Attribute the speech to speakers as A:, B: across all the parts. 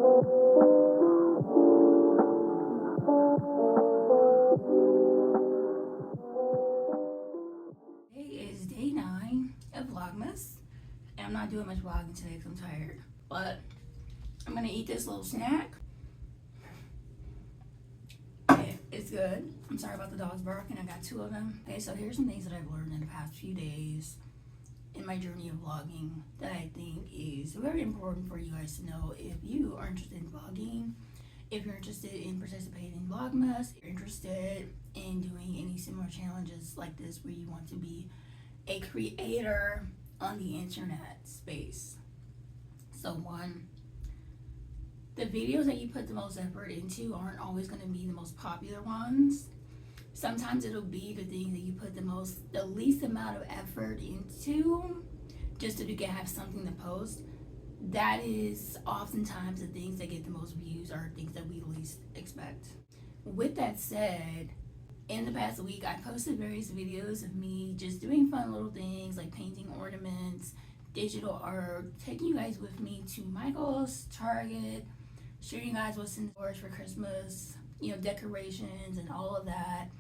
A: Today is day 9 of Vlogmas, and I'm not doing much vlogging today because I'm tired, but I'm gonna eat this little snack. It's good. I'm sorry about the dogs barking. I got 2 of them. Okay, so here's some things that I've learned in the past few days in my journey of vlogging that I think is very important for you guys to know if you are interested in vlogging, if you're interested in participating in Vlogmas, if you're interested in doing any similar challenges like this where you want to be a creator on the internet space. So one, the videos that you put the most effort into aren't always going to be the most popular ones. Sometimes it'll be the thing that you put the least amount of effort into just so you can have something to post. That is oftentimes the things that get the most views are things that we least expect. With that said, in the past week, I posted various videos of me just doing fun little things like painting ornaments, digital art, taking you guys with me to Michael's, Target, showing you guys what's in stores for Christmas, decorations and all of that,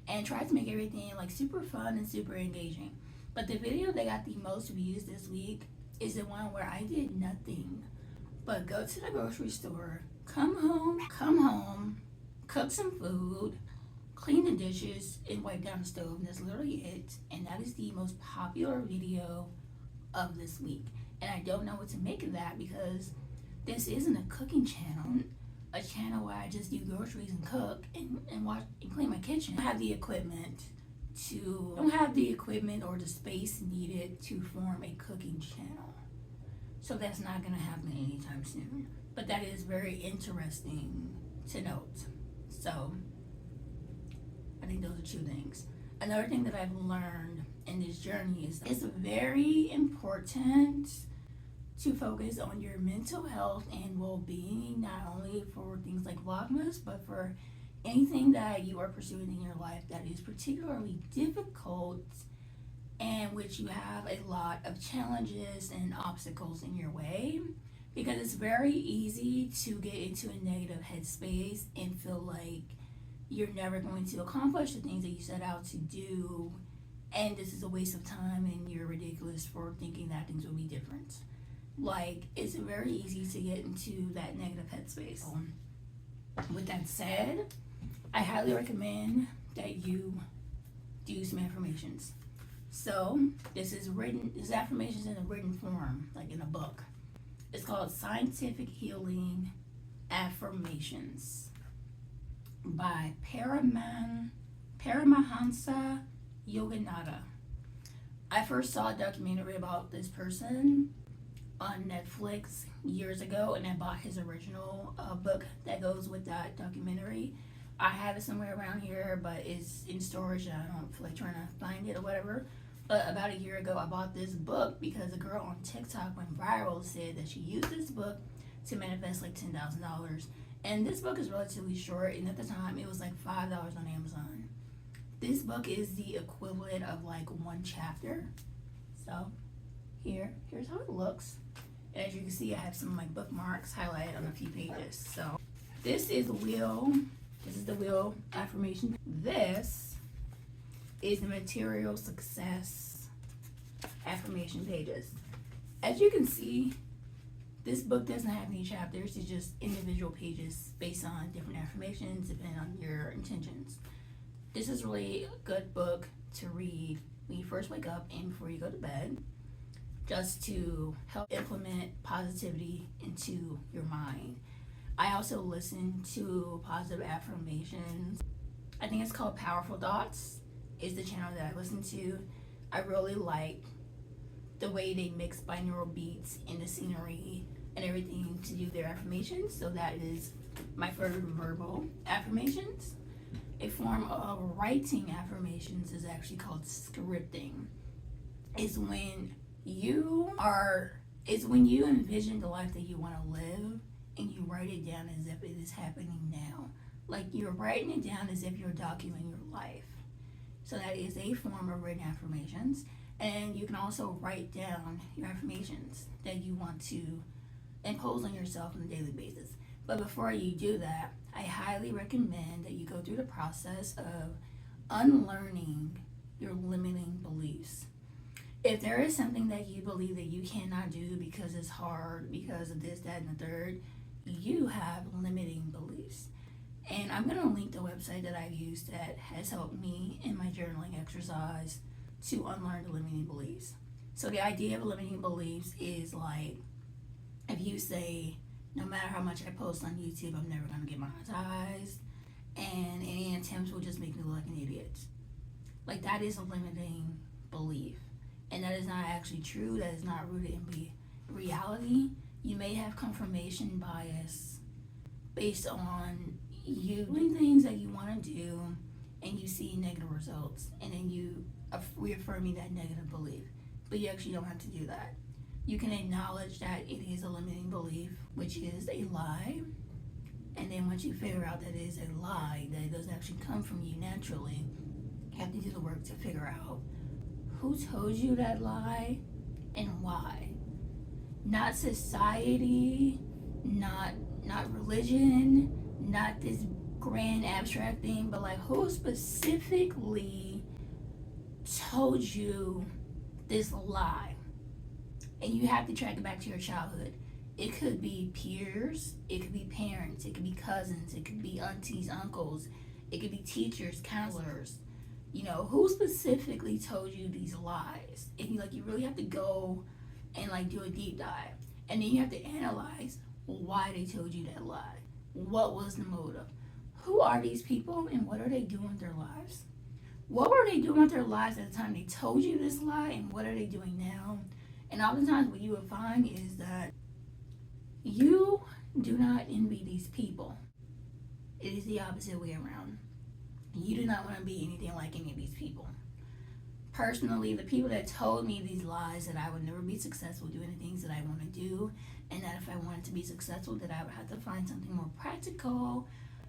A: and tried to make everything like super fun and super engaging. But the video that got the most views this week is the one where I did nothing but go to the grocery store, come home, cook some food, clean the dishes, and wipe down the stove, and that's literally it. And that is the most popular video of this week. And I don't know what to make of that because this isn't a cooking channel, a channel where I just do groceries and cook and watch and clean my kitchen. I don't have the equipment or the space needed to form a cooking channel. So that's not gonna happen anytime soon. But that is very interesting to note. So I think those are 2 things. Another thing that I've learned in this journey is it's very important to focus on your mental health and well-being, not only for things like Vlogmas, but for anything that you are pursuing in your life that is particularly difficult and which you have a lot of challenges and obstacles in your way, because it's very easy to get into a negative headspace and feel like you're never going to accomplish the things that you set out to do, and this is a waste of time and you're ridiculous for thinking that things will be different. Like, it's very easy to get into that negative headspace. With that said, I highly recommend that you do some affirmations. So this affirmations in a written form, like in a book. It's called Scientific Healing Affirmations by Paramahansa Yogananda. I first saw a documentary about this person on Netflix years ago, and I bought his original book that goes with that documentary. I have it somewhere around here, but it's in storage and I don't feel like trying to find it or whatever. But about a year ago, I bought this book because a girl on TikTok went viral, said that she used this book to manifest like $10,000. And this book is relatively short, and at the time it was like $5 on Amazon. This book is the equivalent of like 1 chapter. So here's how it looks. And as you can see, I have some like bookmarks highlighted on a few pages. So this is the wheel affirmation. This is the material success affirmation pages. As you can see, this book doesn't have any chapters. It's just individual pages based on different affirmations depending on your intentions. This is really a good book to read when you first wake up and before you go to bed, just to help implement positivity into your mind. I also listen to positive affirmations. I think it's called Powerful Thoughts is the channel that I listen to. I really like the way they mix binaural beats and the scenery and everything to do their affirmations. So that is my favorite verbal affirmations. A form of writing affirmations is actually called scripting. It's when you envision the life that you want to live and you write it down as if it is happening now. Like you're writing it down as if you're documenting your life. So that is a form of written affirmations. And you can also write down your affirmations that you want to impose on yourself on a daily basis. But before you do that, I highly recommend that you go through the process of unlearning your limiting beliefs. If there is something that you believe that you cannot do because it's hard, because of this, that, and the third, you have limiting beliefs. And I'm going to link the website that I've used that has helped me in my journaling exercise to unlearn the limiting beliefs. So the idea of limiting beliefs is like, if you say, no matter how much I post on YouTube, I'm never going to get monetized, and any attempts will just make me look like an idiot. Like, that is a limiting belief. And that is not actually true. That is not rooted in reality. You may have confirmation bias based on you doing things that you want to do and you see negative results, and then you reaffirming that negative belief. But you actually don't have to do that. You can acknowledge that it is a limiting belief, which is a lie. And then once you figure out that it is a lie, that it doesn't actually come from you naturally, you have to do the work to figure out who told you that lie and why. Not society, not religion, not this grand abstract thing, but like, who specifically told you this lie? And you have to track it back to your childhood. It could be peers, it could be parents, it could be cousins, it could be aunties, uncles, it could be teachers, counselors. You know, who specifically told you these lies? And you really have to go and like do a deep dive. And then you have to analyze why they told you that lie. What was the motive? Who are these people and what are they doing with their lives? What were they doing with their lives at the time they told you this lie, and what are they doing now? And oftentimes what you will find is that you do not envy these people. It is the opposite way around. You do not want to be anything like any of these people. Personally, the people that told me these lies, that I would never be successful doing the things that I want to do, and that if I wanted to be successful, that I would have to find something more practical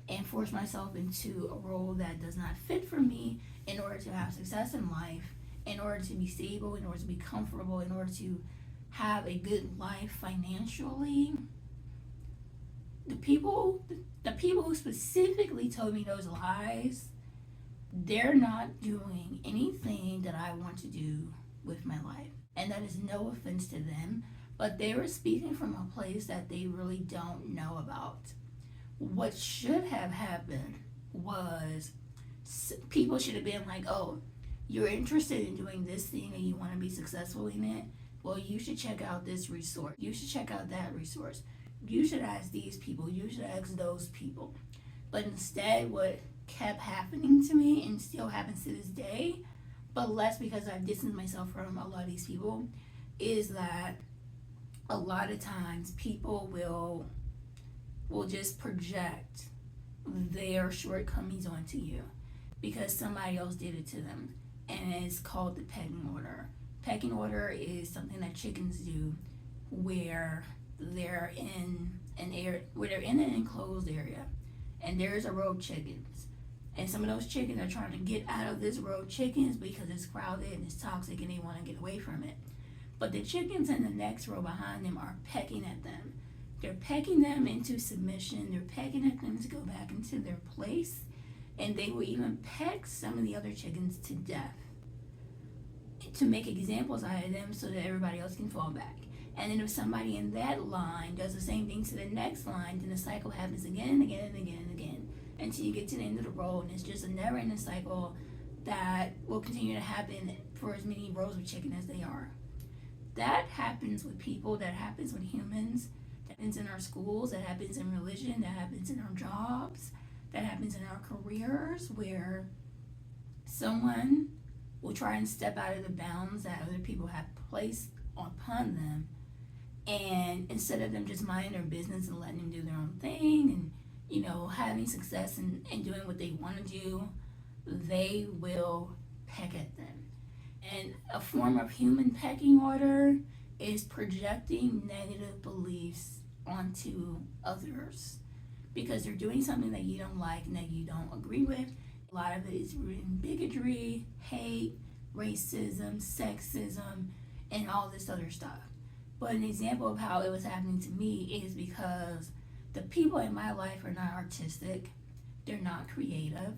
A: and force myself into a role that does not fit for me in order to have success in life, in order to be stable, in order to be comfortable, in order to have a good life financially. The people who specifically told me those lies, they're not doing anything that I want to do with my life. And that is no offense to them, but they were speaking from a place that they really don't know about. What should have happened was people should have been like, oh, you're interested in doing this thing and you want to be successful in it? Well, you should check out this resource. You should check out that resource. You should ask these people. You should ask those people. But instead, what kept happening to me, and still happens to this day, but less because I've distanced myself from a lot of these people, is that a lot of times people will just project their shortcomings onto you because somebody else did it to them. And it's called the pecking order. Pecking order is something that chickens do where they're in an enclosed area, and there's a row of chickens, and some of those chickens are trying to get out of this row of chickens because it's crowded and it's toxic and they want to get away from it. But the chickens in the next row behind them are pecking at them. They're pecking them into submission. They're pecking at them to go back into their place, and they will even peck some of the other chickens to death to make examples out of them so that everybody else can fall back. And then if somebody in that line does the same thing to the next line, then the cycle happens again and again and again and again until you get to the end of the row, and it's just a never-ending cycle that will continue to happen for as many rows of chicken as they are. That happens with people, that happens with humans, that happens in our schools, that happens in religion, that happens in our jobs, that happens in our careers, where someone will try and step out of the bounds that other people have placed upon them, and instead of them just minding their business and letting them do their own thing and having success and doing what they want to do, they will peck at them. And a form of human pecking order is projecting negative beliefs onto others because they're doing something that you don't like and that you don't agree with. A lot of it is rooted in bigotry, hate, racism, sexism, and all this other stuff. But an example of how it was happening to me is because the people in my life are not artistic, they're not creative,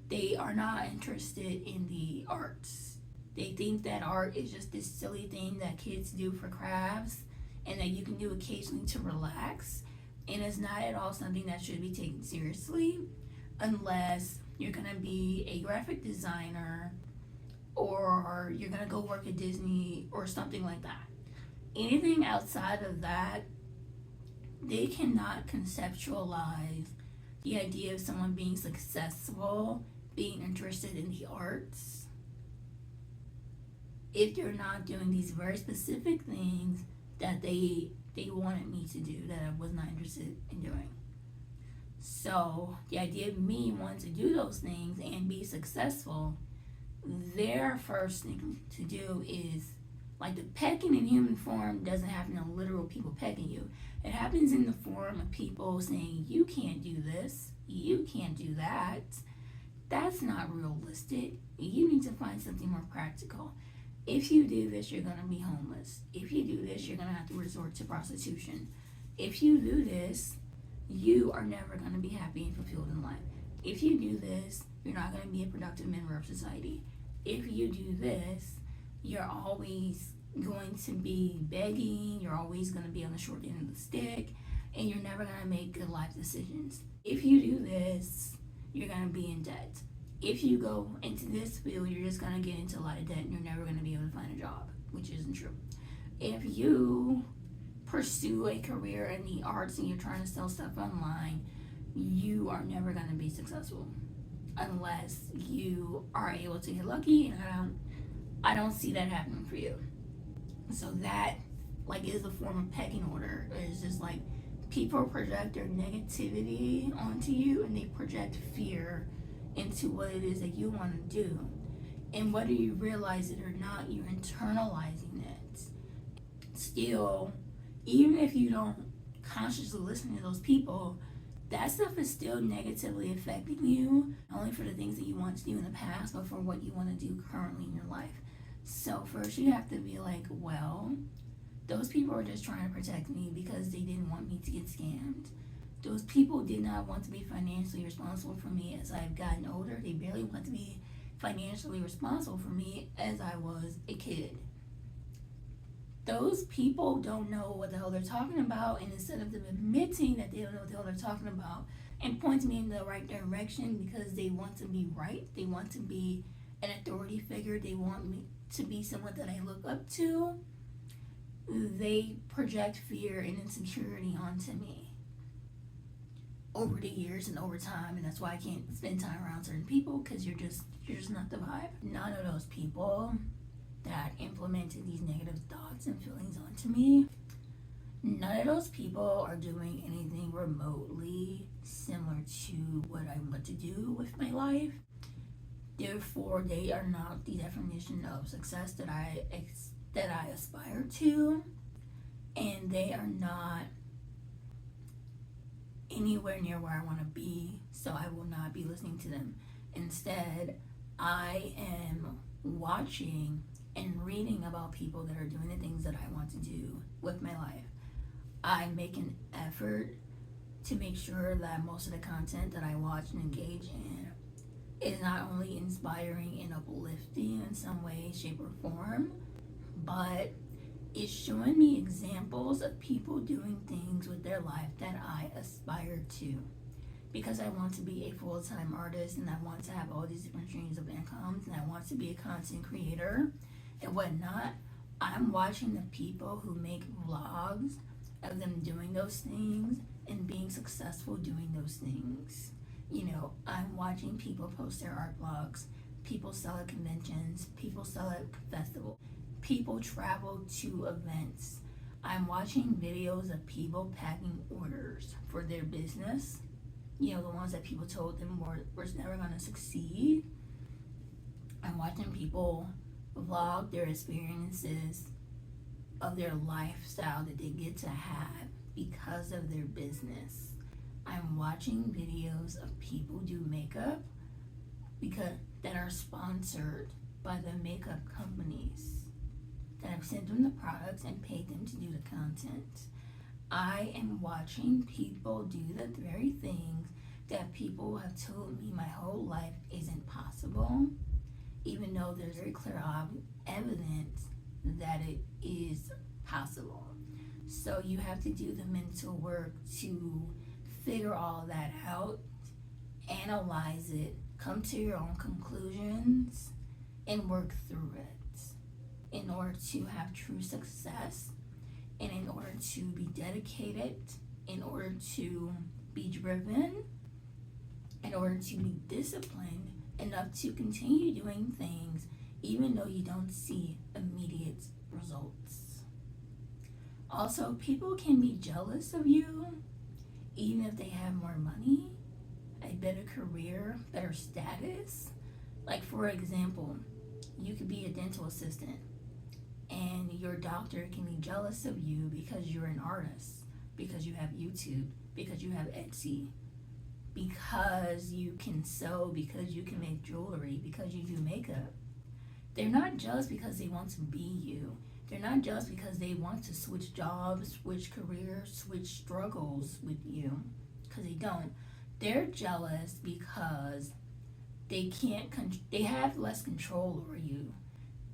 A: they are not interested in the arts. They think that art is just this silly thing that kids do for crafts and that you can do occasionally to relax, and it's not at all something that should be taken seriously unless you're gonna be a graphic designer or you're gonna go work at Disney or something like that. Anything outside of that, they cannot conceptualize the idea of someone being successful, being interested in the arts, if they're not doing these very specific things that they wanted me to do that I was not interested in doing. So the idea of me wanting to do those things and be successful, their first thing to do is, like, the pecking in human form doesn't happen in literal people pecking you. It happens in the form of people saying, you can't do this, you can't do that. That's not realistic. You need to find something more practical. If you do this, you're going to be homeless. If you do this, you're going to have to resort to prostitution. If you do this, you are never going to be happy and fulfilled in life. If you do this, you're not going to be a productive member of society. If you do this, you're always going to be begging, you're always going to be on the short end of the stick, and you're never going to make good life decisions. If you do this, you're going to be in debt. If you go into this field, you're just going to get into a lot of debt and you're never going to be able to find a job, which isn't true. If you pursue a career in the arts and you're trying to sell stuff online, you are never going to be successful unless you are able to get lucky, and I don't see that happening for you. So that, like, is a form of pecking order. It's just like people project their negativity onto you and they project fear into what it is that you want to do. And whether you realize it or not, you're internalizing it. Still, even if you don't consciously listen to those people, that stuff is still negatively affecting you, not only for the things that you want to do in the past, but for what you want to do currently in your life. So first you have to be like, well, those people are just trying to protect me because they didn't want me to get scammed. Those people did not want to be financially responsible for me as I've gotten older. They barely want to be financially responsible for me as I was a kid. Those people don't know what the hell they're talking about, and instead of them admitting that they don't know what the hell they're talking about and pointing me in the right direction because they want to be right, they want to be an authority figure, they want me to be someone that I look up to, they project fear and insecurity onto me over the years and over time, and that's why I can't spend time around certain people, because you're just not the vibe. None of those people that implemented these negative thoughts and feelings onto me, none of those people are doing anything remotely similar to what I want to do with my life. Therefore, they are not the definition of success that I aspire to, and they are not anywhere near where I want to be, so I will not be listening to them. Instead, I am watching and reading about people that are doing the things that I want to do with my life. I make an effort to make sure that most of the content that I watch and engage in is not only inspiring and uplifting in some way, shape, or form, but it's showing me examples of people doing things with their life that I aspire to. Because I want to be a full-time artist, and I want to have all these different streams of incomes, and I want to be a content creator and whatnot. I'm watching the people who make vlogs of them doing those things and being successful doing those things. You know, I'm watching people post their art blogs, people sell at conventions, people sell at festivals, people travel to events. I'm watching videos of people packing orders for their business, you know, the ones that people told them was never going to succeed. I'm watching people vlog their experiences of their lifestyle that they get to have because of their business. I'm watching videos of people do makeup that are sponsored by the makeup companies. that have sent them the products and paid them to do the content. I am watching people do the very things that people have told me my whole life isn't possible, even though there's very clear evidence that it is possible. So you have to do the mental work to figure all that out, analyze it, come to your own conclusions, and work through it in order to have true success, and in order to be dedicated, in order to be driven, in order to be disciplined enough to continue doing things even though you don't see immediate results. Also, people can be jealous of you even if they have more money, a better career, better status. Like, for example, you could be a dental assistant and your doctor can be jealous of you because you're an artist, because you have YouTube, because you have Etsy, because you can sew, because you can make jewelry, because you do makeup. They're not jealous because they want to be you. They're not jealous because they want to switch jobs, switch careers, switch struggles with you, because they don't. They're jealous because they have less control over you.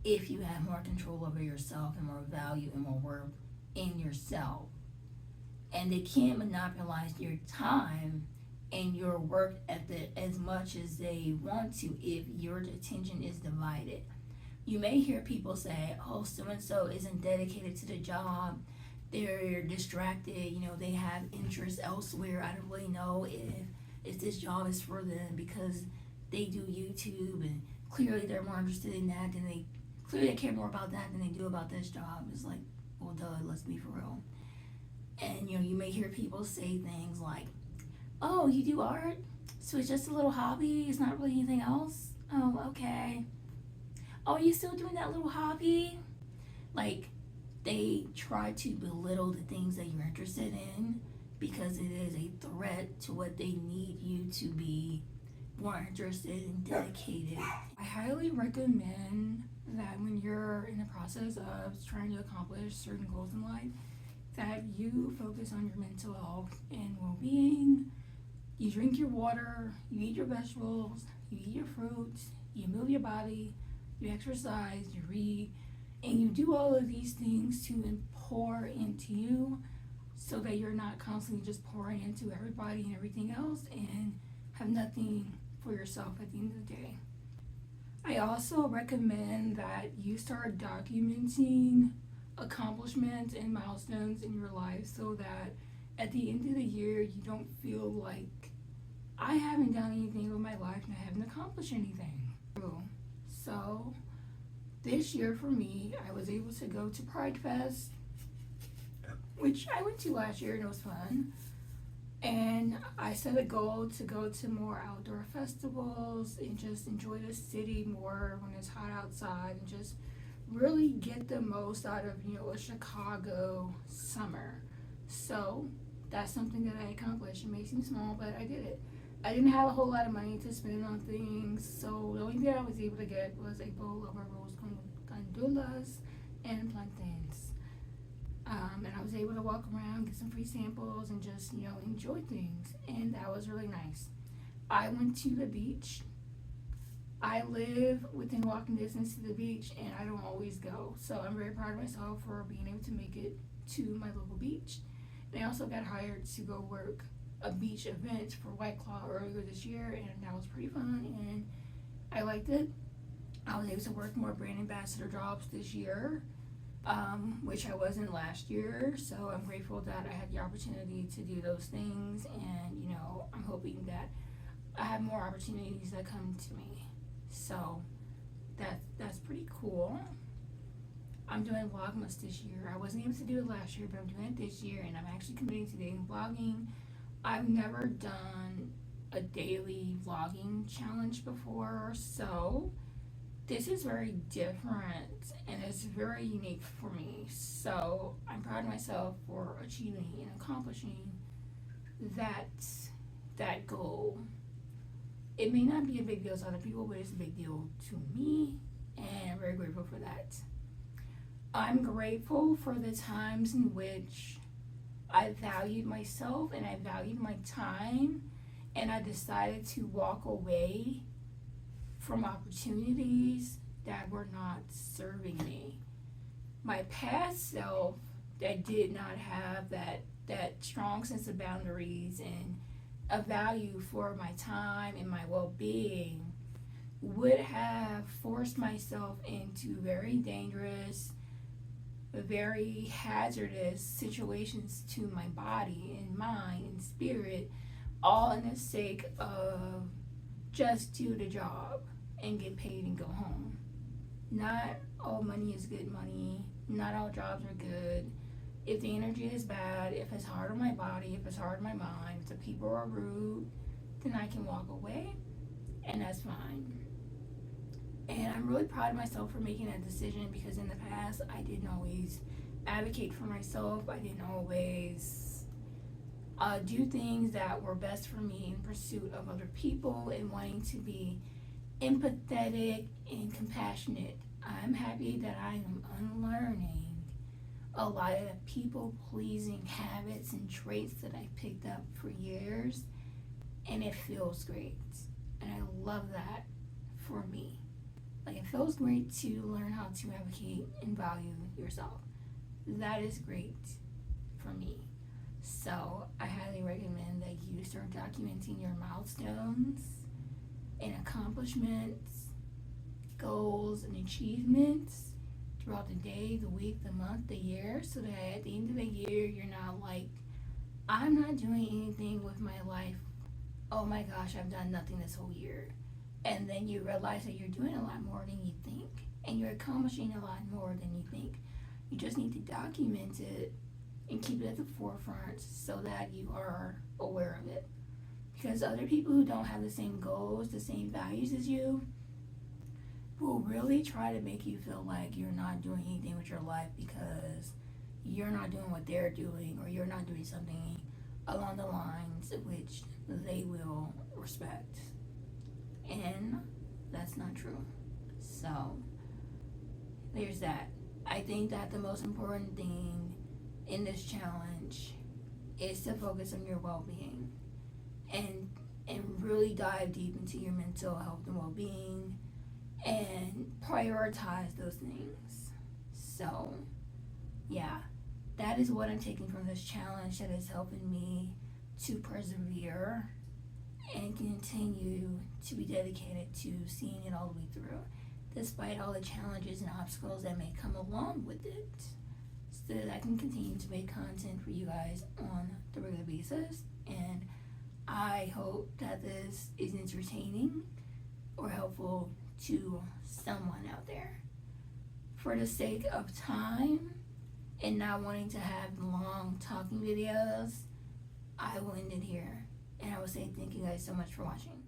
A: If you have more control over yourself and more value and more worth in yourself, and they can't monopolize your time and your work ethic as much as they want to if your attention is divided. You may hear people say, oh, so-and-so isn't dedicated to the job, they're distracted, they have interests elsewhere. I don't really know if this job is for them because they do YouTube and clearly they're more interested in that than they care more about that than they do about this job. It's like, well, duh, let's be for real. And you may hear people say things like, oh, you do art? So it's just a little hobby? It's not really anything else? Oh, okay. Oh, are you still doing that little hobby? Like, they try to belittle the things that you're interested in because it is a threat to what they need you to be more interested and dedicated. I highly recommend that when you're in the process of trying to accomplish certain goals in life, that you focus on your mental health and well-being. You drink your water, you eat your vegetables, you eat your fruits, you move your body, you exercise, you read, and you do all of these things to pour into you so that you're not constantly just pouring into everybody and everything else and have nothing for yourself at the end of the day. I also recommend that you start documenting accomplishments and milestones in your life so that at the end of the year you don't feel like I haven't done anything with my life and I haven't accomplished anything. So this year for me, I was able to go to Pride Fest, which I went to last year and it was fun. And I set a goal to go to more outdoor festivals and just enjoy the city more when it's hot outside and just really get the most out of, a Chicago summer. So that's something that I accomplished. It may seem small, but I did it. I didn't have a whole lot of money to spend on things, so the only thing I was able to get was a bowl of arroz con gandules and plantains. And I was able to walk around, get some free samples, and just, enjoy things. And that was really nice. I went to the beach. I live within walking distance to the beach, and I don't always go. So I'm very proud of myself for being able to make it to my local beach. And I also got hired to go work a beach event for White Claw earlier this year, and that was pretty fun, and I liked it. I was able to work more brand ambassador jobs this year, which I wasn't last year, so I'm grateful that I had the opportunity to do those things, and I'm hoping that I have more opportunities that come to me. So that's pretty cool. I'm doing Vlogmas this year. I wasn't able to do it last year, but I'm doing it this year, and I'm actually committing to daily vlogging. I've never done a daily vlogging challenge before, so this is very different and it's very unique for me. So I'm proud of myself for achieving and accomplishing that goal. It may not be a big deal to other people, but it's a big deal to me, and I'm very grateful for that. I'm grateful for the times in which I valued myself and I valued my time, and I decided to walk away from opportunities that were not serving me. My past self that did not have that strong sense of boundaries and a value for my time and my well-being would have forced myself into very dangerous, very hazardous situations to my body and mind and spirit, all in the sake of just do the job and get paid and go home. Not all money is good money. Not all jobs are good. If the energy is bad, if it's hard on my body, if it's hard on my mind, if the people are rude, then I can walk away, and that's fine. And I'm really proud of myself for making that decision, because in the past I didn't always advocate for myself. I didn't always do things that were best for me in pursuit of other people and wanting to be empathetic and compassionate. I'm happy that I am unlearning a lot of the people pleasing habits and traits that I picked up for years, and it feels great. And I love that for me. Like, it feels great to learn how to advocate and value yourself. That is great for me. So I highly recommend that you start documenting your milestones and accomplishments, goals, and achievements throughout the day, the week, the month, the year, so that at the end of the year, you're not like, I'm not doing anything with my life. Oh my gosh, I've done nothing this whole year. And then you realize that you're doing a lot more than you think, and you're accomplishing a lot more than you think. You just need to document it and keep it at the forefront so that you are aware of it. Because other people who don't have the same goals, the same values as you, will really try to make you feel like you're not doing anything with your life because you're not doing what they're doing, or you're not doing something along the lines which they will respect. And that's not true. So there's that. I think that the most important thing in this challenge is to focus on your well-being and really dive deep into your mental health and well-being and prioritize those things. So yeah, that is what I'm taking from this challenge that is helping me to persevere and continue to be dedicated to seeing it all the way through, despite all the challenges and obstacles that may come along with it, so that I can continue to make content for you guys on the regular basis. And I hope that this is entertaining or helpful to someone out there. For the sake of time and not wanting to have long talking videos, I will end it here. And I will say thank you guys so much for watching.